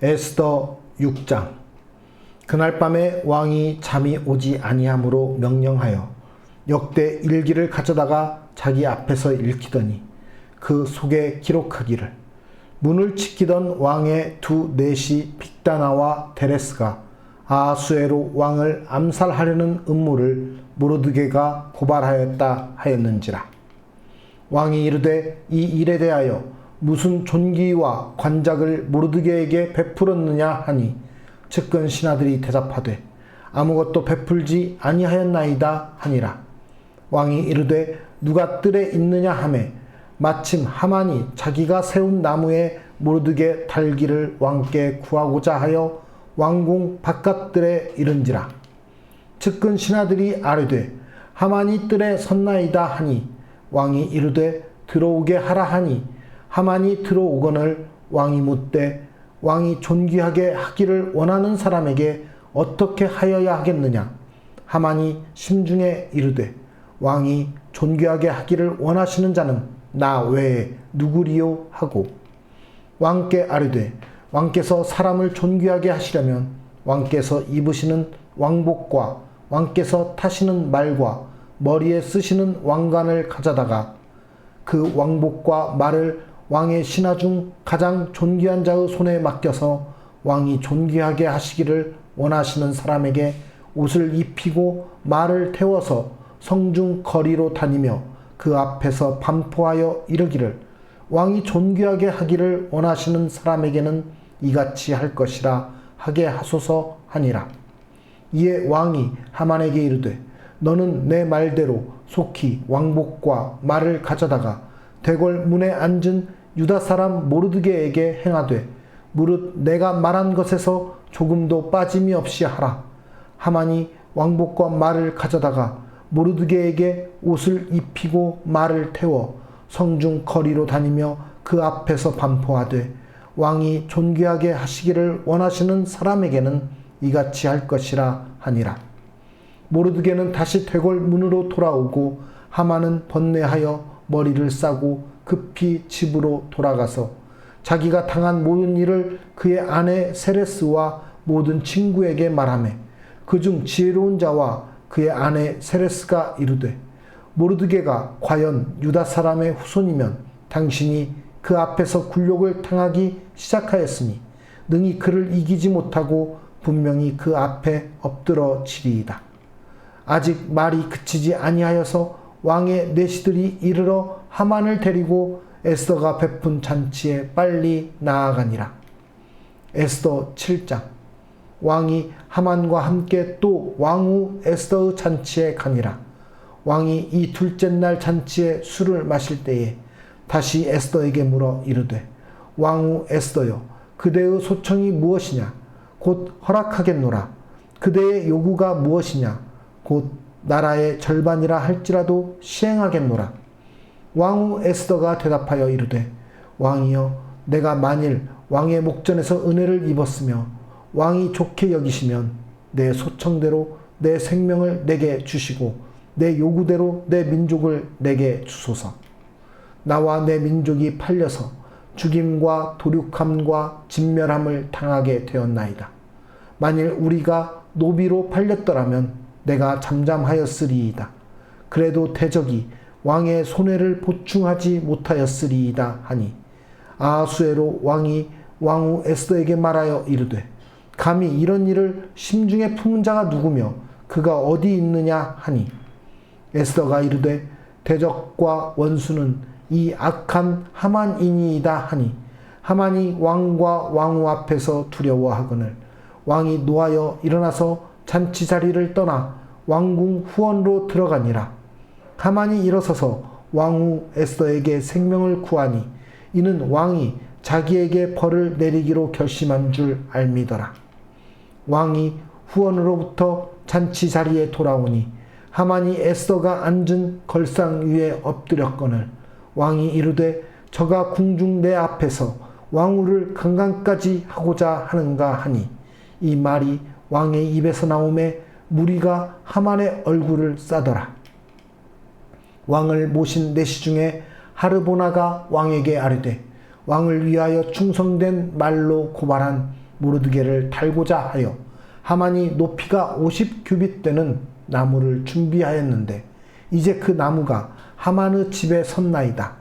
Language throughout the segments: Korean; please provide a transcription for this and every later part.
에스더 6장. 그날 밤에 왕이 잠이 오지 아니함으로 명령하여 역대 일기를 가져다가 자기 앞에서 읽히더니 그 속에 기록하기를, 문을 지키던 왕의 두 내시 빅다나와 데레스가 아하수에로 왕을 암살하려는 음모를 모르드게가 고발하였다 하였는지라. 왕이 이르되 이 일에 대하여 무슨 존귀와 관작을 모르드게에게 베풀었느냐 하니, 측근 신하들이 대답하되 아무것도 베풀지 아니하였나이다 하니라. 왕이 이르되 누가 뜰에 있느냐 하매 마침 하만이 자기가 세운 나무에 모르드게 달기를 왕께 구하고자 하여 왕궁 바깥뜰에 이른지라. 측근 신하들이 아뢰되 하만이 뜰에 섰나이다 하니, 왕이 이르되 들어오게 하라 하니, 하만이 들어오거늘 왕이 묻되 왕이 존귀하게 하기를 원하는 사람에게 어떻게 하여야 하겠느냐. 하만이 심중에 이르되 왕이 존귀하게 하기를 원하시는 자는 나 외에 누구리요 하고, 왕께 아뢰되 왕께서 사람을 존귀하게 하시려면 왕께서 입으시는 왕복과 왕께서 타시는 말과 머리에 쓰시는 왕관을 가져다가 그 왕복과 말을 왕의 신하 중 가장 존귀한 자의 손에 맡겨서 왕이 존귀하게 하시기를 원하시는 사람에게 옷을 입히고 말을 태워서 성중 거리로 다니며 그 앞에서 반포하여 이르기를, 왕이 존귀하게 하기를 원하시는 사람에게는 이같이 할 것이라 하게 하소서 하니라. 이에 왕이 하만에게 이르되 너는 내 말대로 속히 왕복과 말을 가져다가 대궐 문에 앉은 유다 사람 모르드게에게 행하되 무릇 내가 말한 것에서 조금도 빠짐이 없이 하라. 하만이 왕복과 말을 가져다가 모르드게에게 옷을 입히고 말을 태워 성중 거리로 다니며 그 앞에서 반포하되 왕이 존귀하게 하시기를 원하시는 사람에게는 이같이 할 것이라 하니라. 모르드게는 다시 대궐 문으로 돌아오고 하만은 번뇌하여 머리를 싸고 급히 집으로 돌아가서 자기가 당한 모든 일을 그의 아내 세레스와 모든 친구에게 말하며, 그중 지혜로운 자와 그의 아내 세레스가 이르되 모르드게가 과연 유다 사람의 후손이면 당신이 그 앞에서 굴욕을 당하기 시작하였으니 능히 그를 이기지 못하고 분명히 그 앞에 엎드러지리이다. 아직 말이 그치지 아니하여서 왕의 내시들이 이르러 하만을 데리고 에스더가 베푼 잔치에 빨리 나아가니라. 에스더 7장. 왕이 하만과 함께 또 왕후 에스더의 잔치에 가니라. 왕이 이 둘째 날 잔치에 술을 마실 때에 다시 에스더에게 물어 이르되, 왕후 에스더여, 그대의 소청이 무엇이냐? 곧 허락하겠노라. 그대의 요구가 무엇이냐? 곧 나라의 절반이라 할지라도 시행하겠노라. 왕후 에스더가 대답하여 이르되, 왕이여, 내가 만일 왕의 목전에서 은혜를 입었으며 왕이 좋게 여기시면 내 소청대로 내 생명을 내게 주시고 내 요구대로 내 민족을 내게 주소서. 나와 내 민족이 팔려서 죽임과 도륙함과 진멸함을 당하게 되었나이다. 만일 우리가 노비로 팔렸더라면 내가 잠잠하였으리이다. 그래도 대적이 왕의 손해를 보충하지 못하였으리이다 하니, 아하수에로 왕이 왕후 에스더에게 말하여 이르되 감히 이런 일을 심중에 품은 자가 누구며 그가 어디 있느냐 하니, 에스더가 이르되 대적과 원수는 이 악한 하만이니이다 하니, 하만이 왕과 왕후 앞에서 두려워하거늘 왕이 노하여 일어나서 잔치 자리를 떠나 왕궁 후원으로 들어가니라. 하만이 일어서서 왕후 에스더에게 생명을 구하니 이는 왕이 자기에게 벌을 내리기로 결심한 줄 알미더라. 왕이 후원으로부터 잔치 자리에 돌아오니 하만이 에스더가 앉은 걸상 위에 엎드렸거늘 왕이 이르되 저가 궁중 내 앞에서 왕후를 강간까지 하고자 하는가 하니, 이 말이 왕의 입에서 나오매 무리가 하만의 얼굴을 싸더라. 왕을 모신 내시 중에 하르보나가 왕에게 아뢰되 왕을 위하여 충성된 말로 고발한 모르드게를 달고자 하여 하만이 높이가 50규빗 되는 나무를 준비하였는데 이제 그 나무가 하만의 집에 섰나이다.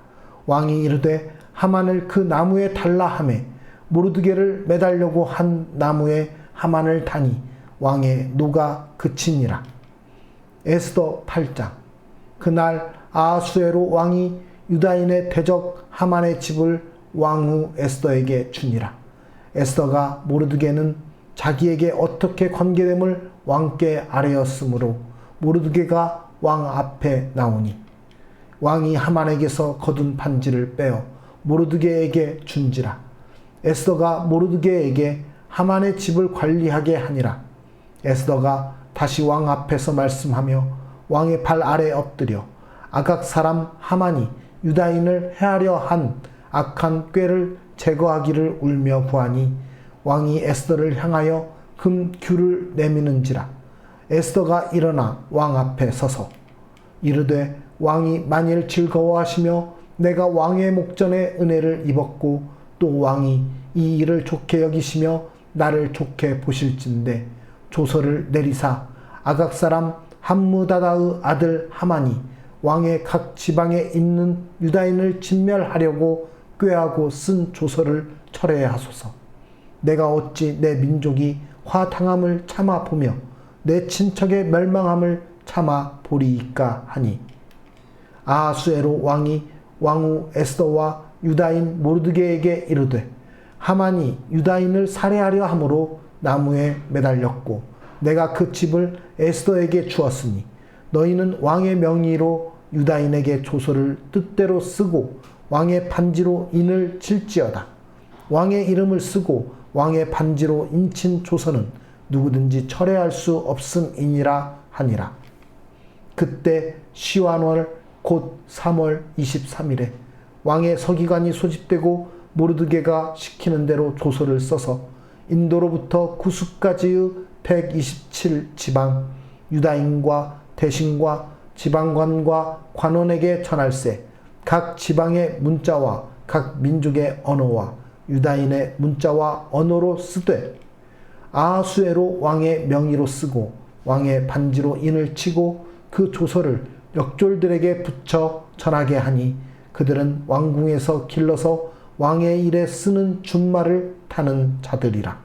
왕이 이르되 하만을 그 나무에 달라 하매 모르드게를 매달려고 한 나무에 하만을 다니 왕의 노가 그치니라. 에스더 8장. 그날 아하수에로 왕이 유다인의 대적 하만의 집을 왕후 에스더에게 주니라. 에스더가 모르드게는 자기에게 어떻게 관계됨을 왕께 아뢰었으므로 모르드게가 왕 앞에 나오니 왕이 하만에게서 거둔 반지를 빼어 모르드게에게 준지라. 에스더가 모르드게에게 하만의 집을 관리하게 하니라. 에스더가 다시 왕 앞에서 말씀하며 왕의 발 아래 엎드려 아각 사람 하만이 유다인을 해하려 한 악한 꾀를 제거하기를 울며 구하니 왕이 에스더를 향하여 금규를 내미는지라. 에스더가 일어나 왕 앞에 서서 이르되 왕이 만일 즐거워하시며 내가 왕의 목전에 은혜를 입었고 또 왕이 이 일을 좋게 여기시며 나를 좋게 보실진대 조서를 내리사 아각 사람 함무다다의 아들 하만이 왕의 각 지방에 있는 유다인을 진멸하려고 꾀하고 쓴 조서를 철회하소서. 내가 어찌 내 민족이 화당함을 참아 보며 내 친척의 멸망함을 참아 보리이까 하니 아하수에로 왕이 왕후 에스더와 유다인 모르드게에게 이르되 하만이 유다인을 살해하려 함으로 나무에 매달렸고 내가 그 집을 에스더에게 주었으니 너희는 왕의 명의로 유다인에게 조서를 뜻대로 쓰고 왕의 반지로 인을 칠지어다. 왕의 이름을 쓰고 왕의 반지로 인친 조서는 누구든지 철회할 수 없음이니라 하니라. 그때 시완월 곧 3월 23일에 왕의 서기관이 소집되고 모르드게가 시키는 대로 조서를 써서 인도로부터 구스까지의 127지방 유다인과 대신과 지방관과 관원에게 전할세. 각 지방의 문자와 각 민족의 언어와 유다인의 문자와 언어로 쓰되 아하수에로 왕의 명의로 쓰고 왕의 반지로 인을 치고 그 조서를 역졸들에게 붙여 전하게 하니 그들은 왕궁에서 길러서 왕의 일에 쓰는 준말을 타는 자들이라.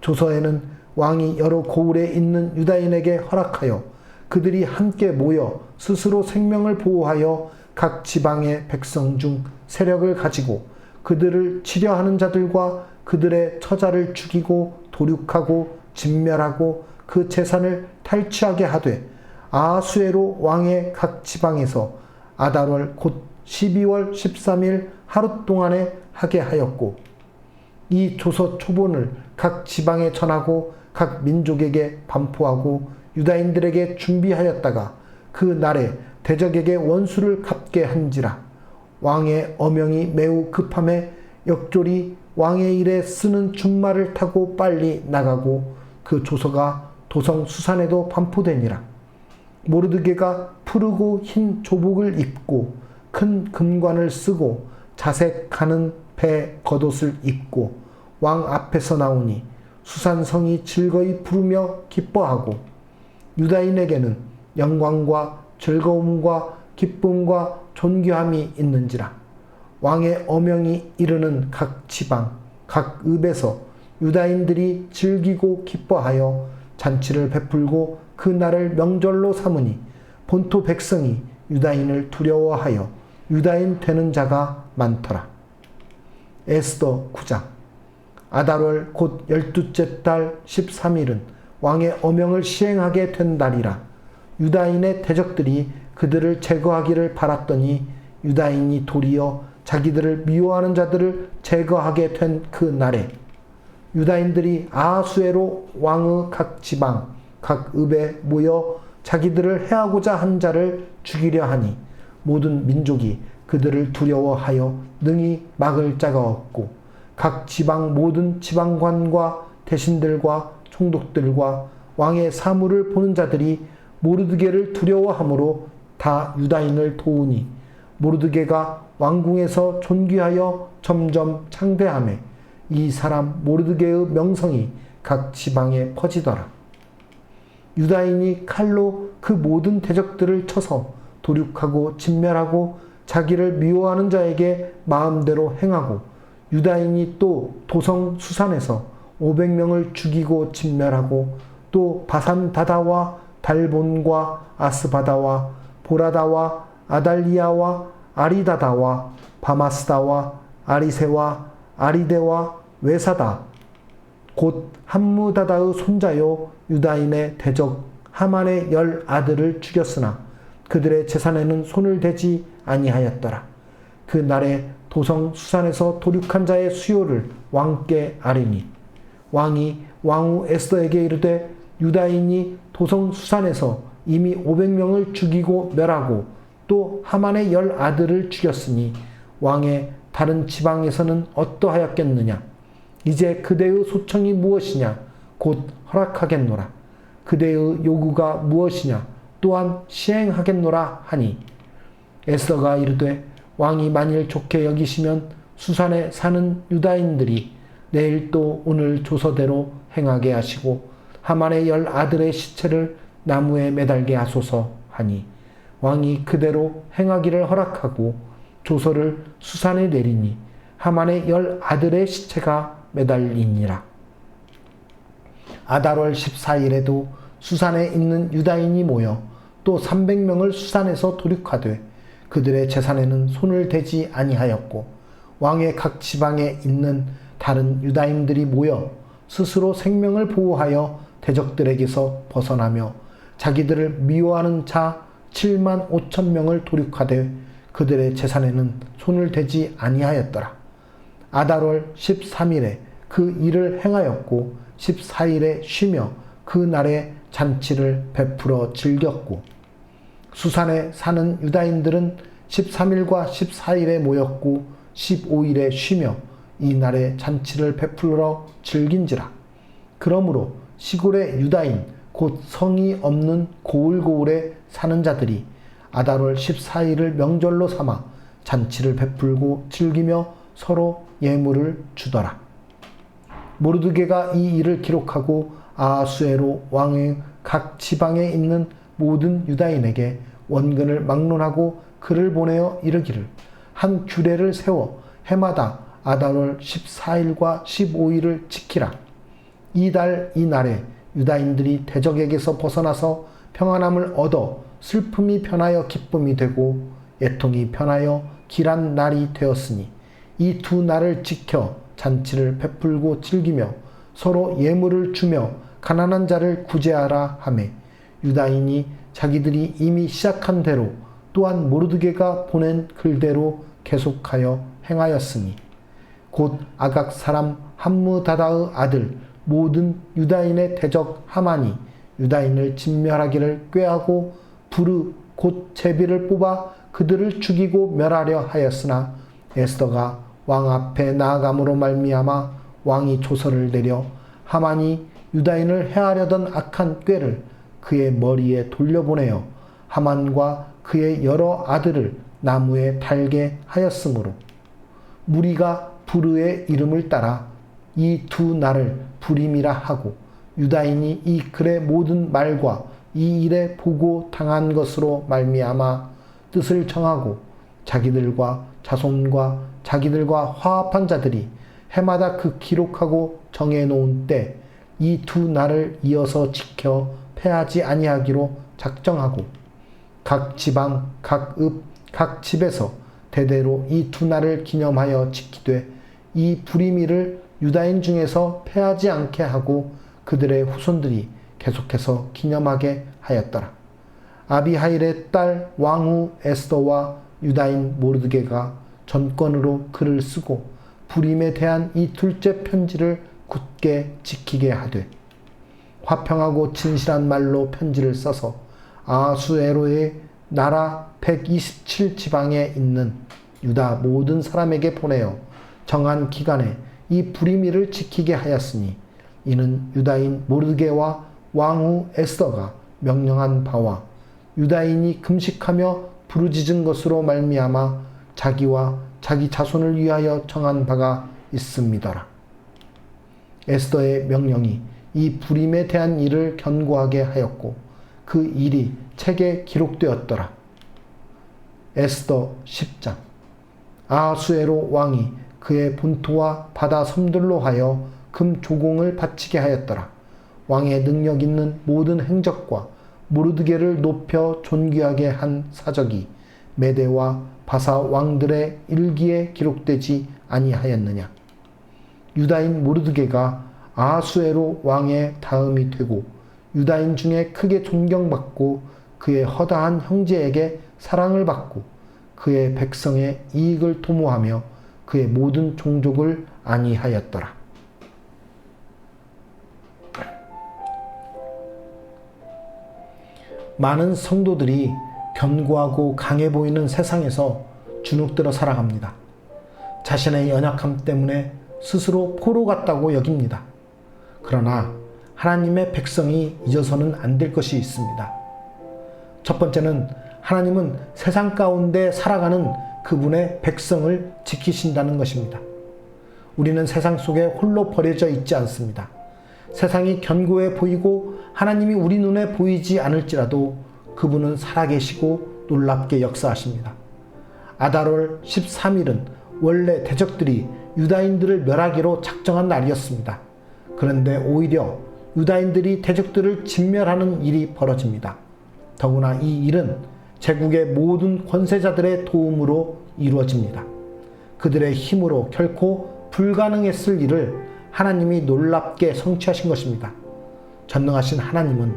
조서에는 왕이 여러 고을에 있는 유다인에게 허락하여 그들이 함께 모여 스스로 생명을 보호하여 각 지방의 백성 중 세력을 가지고 그들을 치려하는 자들과 그들의 처자를 죽이고 도륙하고 진멸하고 그 재산을 탈취하게 하되 아하수에로 왕의 각 지방에서 아달월 곧 12월 13일 하루 동안에 하게 하였고 이 조서 초본을 각 지방에 전하고 각 민족에게 반포하고 유다인들에게 준비하였다가 그 날에 대적에게 원수를 갚게 한지라. 왕의 어명이 매우 급함에 역졸이 왕의 일에 쓰는 준말을 타고 빨리 나가고 그 조서가 도성 수산에도 반포되니라. 모르드게가 푸르고 흰 조복을 입고 큰 금관을 쓰고 자색하는 배 겉옷을 입고 왕 앞에서 나오니 수산성이 즐거이 부르며 기뻐하고 유다인에게는 영광과 즐거움과 기쁨과 존귀함이 있는지라. 왕의 어명이 이르는 각 지방 각 읍에서 유다인들이 즐기고 기뻐하여 잔치를 베풀고 그 날을 명절로 삼으니 본토 백성이 유다인을 두려워하여 유다인 되는 자가 많더라. 에스더 9장. 아달월 곧 12째 달 13일은 왕의 어명을 시행하게 된 날이라. 유다인의 대적들이 그들을 제거하기를 바랐더니 유다인이 도리어 자기들을 미워하는 자들을 제거하게 된 그 날에 유다인들이 아하수에로 왕의 각 지방 각 읍에 모여 자기들을 해하고자 한 자를 죽이려 하니 모든 민족이 그들을 두려워하여 능히 막을 자가 없고 각 지방 모든 지방관과 대신들과 총독들과 왕의 사물을 보는 자들이 모르드게를 두려워하므로 다 유다인을 도우니 모르드게가 왕궁에서 존귀하여 점점 창대하매 이 사람 모르드게의 명성이 각 지방에 퍼지더라. 유다인이 칼로 그 모든 대적들을 쳐서 도륙하고 진멸하고 자기를 미워하는 자에게 마음대로 행하고, 유다인이 또 도성 수산에서 500명을 죽이고 진멸하고, 또 바산 다다와 달본과 아스바다와 보라다와 아달리아와 아리다다와 바마스다와 아리세와 아리데와 외사다 곧 함무다다의 손자요 유다인의 대적 하만의 10 아들을 죽였으나 그들의 재산에는 손을 대지 아니하였더라. 그 날에 도성 수산에서 도륙한 자의 수요를 왕께 아뢰니 왕이 왕후 에스더에게 이르되 유다인이 도성 수산에서 이미 500명을 죽이고 멸하고 또 하만의 10 아들을 죽였으니 왕의 다른 지방에서는 어떠하였겠느냐. 이제 그대의 소청이 무엇이냐 곧 허락하겠노라. 그대의 요구가 무엇이냐 또한 시행하겠노라 하니, 에스더가 이르되 왕이 만일 좋게 여기시면 수산에 사는 유다인들이 내일 또 오늘 조서대로 행하게 하시고 하만의 10 아들의 시체를 나무에 매달게 하소서 하니, 왕이 그대로 행하기를 허락하고 조서를 수산에 내리니 하만의 10 아들의 시체가 매달리니라. 아달월 14일에도 수산에 있는 유다인이 모여 또 300명을 수산에서 도륙하되 그들의 재산에는 손을 대지 아니하였고, 왕의 각 지방에 있는 다른 유다인들이 모여 스스로 생명을 보호하여 대적들에게서 벗어나며 자기들을 미워하는 자 7만 5천 명을 도륙하되 그들의 재산에는 손을 대지 아니하였더라. 아달월 13일에 그 일을 행하였고 14일에 쉬며 그 날에 잔치를 베풀어 즐겼고, 수산에 사는 유다인들은 13일과 14일에 모였고 15일에 쉬며 이 날에 잔치를 베풀어 즐긴지라. 그러므로 시골의 유다인 곧 성이 없는 고을고을에 사는 자들이 아달월 14일을 명절로 삼아 잔치를 베풀고 즐기며 서로 예물을 주더라. 모르드게가 이 일을 기록하고 아하수에로 왕의 각 지방에 있는 모든 유다인에게 원근을 막론하고 글을 보내어 이르기를, 한 규례를 세워 해마다 아달월 14일과 15일을 지키라. 이 달 이 날에 유다인들이 대적에게서 벗어나서 평안함을 얻어 슬픔이 편하여 기쁨이 되고 애통이 편하여 길한 날이 되었으니 이 두 날을 지켜 잔치를 베풀고 즐기며 서로 예물을 주며 가난한 자를 구제하라 하매, 유다인이 자기들이 이미 시작한 대로 또한 모르드게가 보낸 글대로 계속하여 행하였으니, 곧 아각 사람 함무다다의 아들 모든 유다인의 대적 하만이 유다인을 진멸하기를 꾀하고 부르 곧 제비를 뽑아 그들을 죽이고 멸하려 하였으나, 에스더가 왕 앞에 나아감으로 말미암아 왕이 조서를 내려 하만이 유다인을 해하려던 악한 꾀를 그의 머리에 돌려보내어 하만과 그의 여러 아들을 나무에 달게 하였으므로, 무리가 부르의 이름을 따라 이 두 날을 부림이라 하고, 유다인이 이 글의 모든 말과 이 일에 보고 당한 것으로 말미암아 뜻을 정하고 자기들과 자손과 자기들과 화합한 자들이 해마다 그 기록하고 정해놓은 때 이 두 날을 이어서 지켜 패하지 아니하기로 작정하고, 각 지방, 각 읍, 각 집에서 대대로 이 두 날을 기념하여 지키되 이 부리미를 유다인 중에서 패하지 않게 하고 그들의 후손들이 계속해서 기념하게 하였더라. 아비하일의 딸 왕후 에스더와 유다인 모르드게가 전권으로 글을 쓰고 부림에 대한 이 둘째 편지를 굳게 지키게 하되, 화평하고 진실한 말로 편지를 써서 아하수에로의 나라 127지방에 있는 유다 모든 사람에게 보내어 정한 기간에 이 부리미를 지키게 하였으니, 이는 유다인 모르드게와 왕후 에스더가 명령한 바와 유다인이 금식하며 부르짖은 것으로 말미암아 자기와 자기 자손을 위하여 정한 바가 있음이더라. 에스더의 명령이 이 불임에 대한 일을 견고하게 하였고 그 일이 책에 기록되었더라. 에스더 10장. 아하수에로 왕이 그의 본토와 바다 섬들로 하여 금 조공을 바치게 하였더라. 왕의 능력 있는 모든 행적과 모르드게를 높여 존귀하게 한 사적이 메대와 바사 왕들의 일기에 기록되지 아니하였느냐. 유다인 모르드게가 아하수에로 왕의 다음이 되고 유다인 중에 크게 존경받고 그의 허다한 형제에게 사랑을 받고 그의 백성의 이익을 도모하며 그의 모든 종족을 안위하였더라. 많은 성도들이 견고하고 강해 보이는 세상에서 주눅들어 살아갑니다. 자신의 연약함 때문에 스스로 포로 같다고 여깁니다. 그러나 하나님의 백성이 잊어서는 안 될 것이 있습니다. 첫 번째는 하나님은 세상 가운데 살아가는 그분의 백성을 지키신다는 것입니다. 우리는 세상 속에 홀로 버려져 있지 않습니다. 세상이 견고해 보이고 하나님이 우리 눈에 보이지 않을지라도 그분은 살아계시고 놀랍게 역사하십니다. 아달월 13일은 원래 대적들이 유다인들을 멸하기로 작정한 날이었습니다. 그런데 오히려 유다인들이 대적들을 진멸하는 일이 벌어집니다. 더구나 이 일은 제국의 모든 권세자들의 도움으로 이루어집니다. 그들의 힘으로 결코 불가능했을 일을 하나님이 놀랍게 성취하신 것입니다. 전능하신 하나님은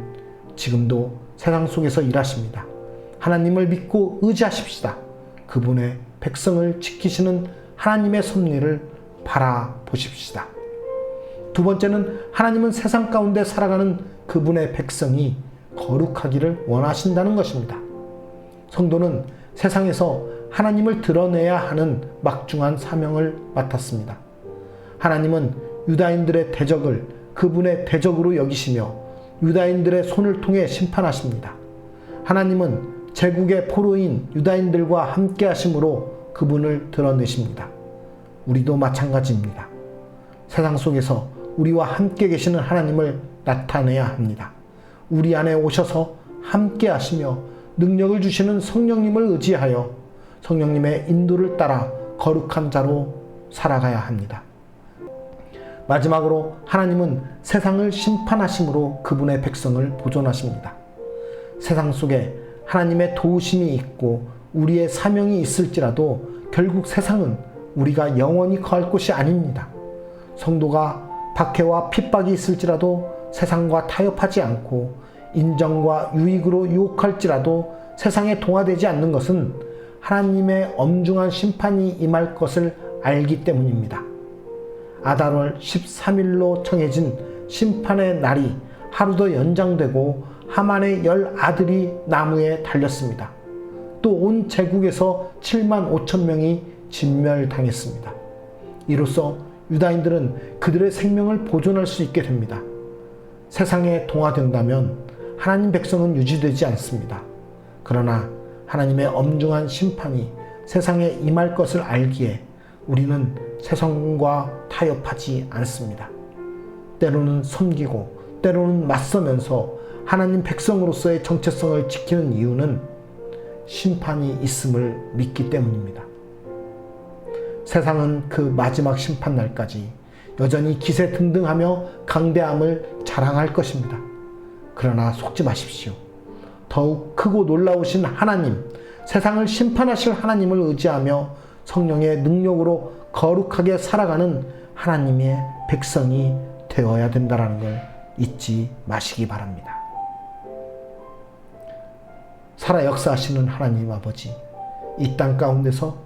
지금도 세상 속에서 일하십니다. 하나님을 믿고 의지하십시다. 그분의 백성을 지키시는 하나님의 섭리를 바라보십시다. 두 번째는 하나님은 세상 가운데 살아가는 그분의 백성이 거룩하기를 원하신다는 것입니다. 성도는 세상에서 하나님을 드러내야 하는 막중한 사명을 맡았습니다. 하나님은 유다인들의 대적을 그분의 대적으로 여기시며 유다인들의 손을 통해 심판하십니다. 하나님은 제국의 포로인 유다인들과 함께 하심으로 그분을 드러내십니다. 우리도 마찬가지입니다. 세상 속에서 우리와 함께 계시는 하나님을 나타내야 합니다. 우리 안에 오셔서 함께 하시며 능력을 주시는 성령님을 의지하여 성령님의 인도를 따라 거룩한 자로 살아가야 합니다. 마지막으로 하나님은 세상을 심판하심으로 그분의 백성을 보존하십니다. 세상 속에 하나님의 도우심이 있고 우리의 사명이 있을지라도 결국 세상은 우리가 영원히 거할 곳이 아닙니다. 성도가 박해와 핍박이 있을지라도 세상과 타협하지 않고 인정과 유익으로 유혹할지라도 세상에 동화되지 않는 것은 하나님의 엄중한 심판이 임할 것을 알기 때문입니다. 아달월 13일로 정해진 심판의 날이 하루 더 연장되고 하만의 10아들이 나무에 달렸습니다. 또 온 제국에서 7만 5천 명이 진멸당했습니다. 이로써 유다인들은 그들의 생명을 보존할 수 있게 됩니다. 세상에 동화된다면 하나님 백성은 유지되지 않습니다. 그러나 하나님의 엄중한 심판이 세상에 임할 것을 알기에 우리는 세상과 타협하지 않습니다. 때로는 섬기고 때로는 맞서면서 하나님 백성으로서의 정체성을 지키는 이유는 심판이 있음을 믿기 때문입니다. 세상은 그 마지막 심판날까지 여전히 기세등등하며 강대함을 자랑할 것입니다. 그러나 속지 마십시오. 더욱 크고 놀라우신 하나님, 세상을 심판하실 하나님을 의지하며 성령의 능력으로 거룩하게 살아가는 하나님의 백성이 되어야 된다는 걸 잊지 마시기 바랍니다. 살아 역사하시는 하나님 아버지, 이 땅 가운데서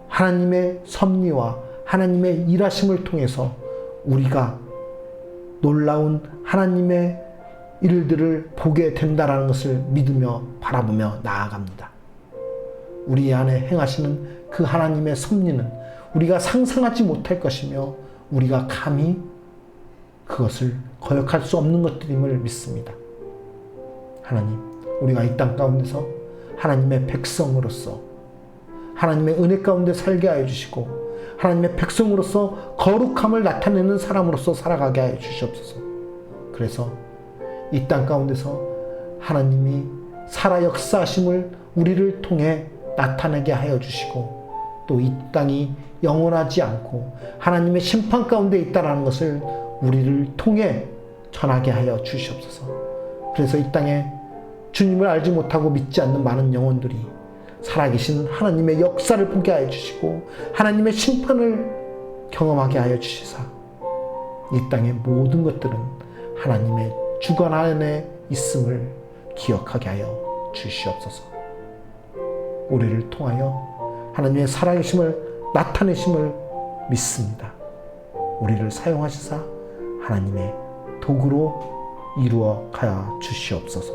하나님의 섭리와 하나님의 일하심을 통해서 우리가 놀라운 하나님의 일들을 보게 된다는 것을 믿으며 바라보며 나아갑니다. 우리 안에 행하시는 그 하나님의 섭리는 우리가 상상하지 못할 것이며 우리가 감히 그것을 거역할 수 없는 것들임을 믿습니다. 하나님, 우리가 이 땅 가운데서 하나님의 백성으로서 하나님의 은혜 가운데 살게 하여 주시고 하나님의 백성으로서 거룩함을 나타내는 사람으로서 살아가게 하여 주시옵소서. 그래서 이 땅 가운데서 하나님이 살아 역사하심을 우리를 통해 나타내게 하여 주시고, 또 이 땅이 영원하지 않고 하나님의 심판 가운데 있다라는 것을 우리를 통해 전하게 하여 주시옵소서. 그래서 이 땅에 주님을 알지 못하고 믿지 않는 많은 영혼들이 살아계신 하나님의 역사를 보게 하여 주시고 하나님의 심판을 경험하게 하여 주시사, 이 땅의 모든 것들은 하나님의 주권 안에 있음을 기억하게 하여 주시옵소서. 우리를 통하여 하나님의 살아계심을 나타내심을 믿습니다. 우리를 사용하시사 하나님의 도구로 이루어 가야 주시옵소서.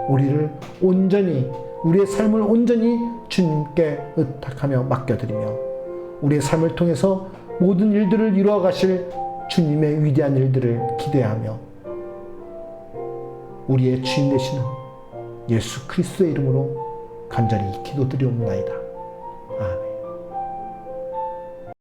우리를 온전히, 우리의 삶을 온전히 주님께 의탁하며 맡겨드리며, 우리의 삶을 통해서 모든 일들을 이루어 가실 주님의 위대한 일들을 기대하며, 우리의 주인 되시는 예수 그리스도의 이름으로 간절히 기도드리옵나이다.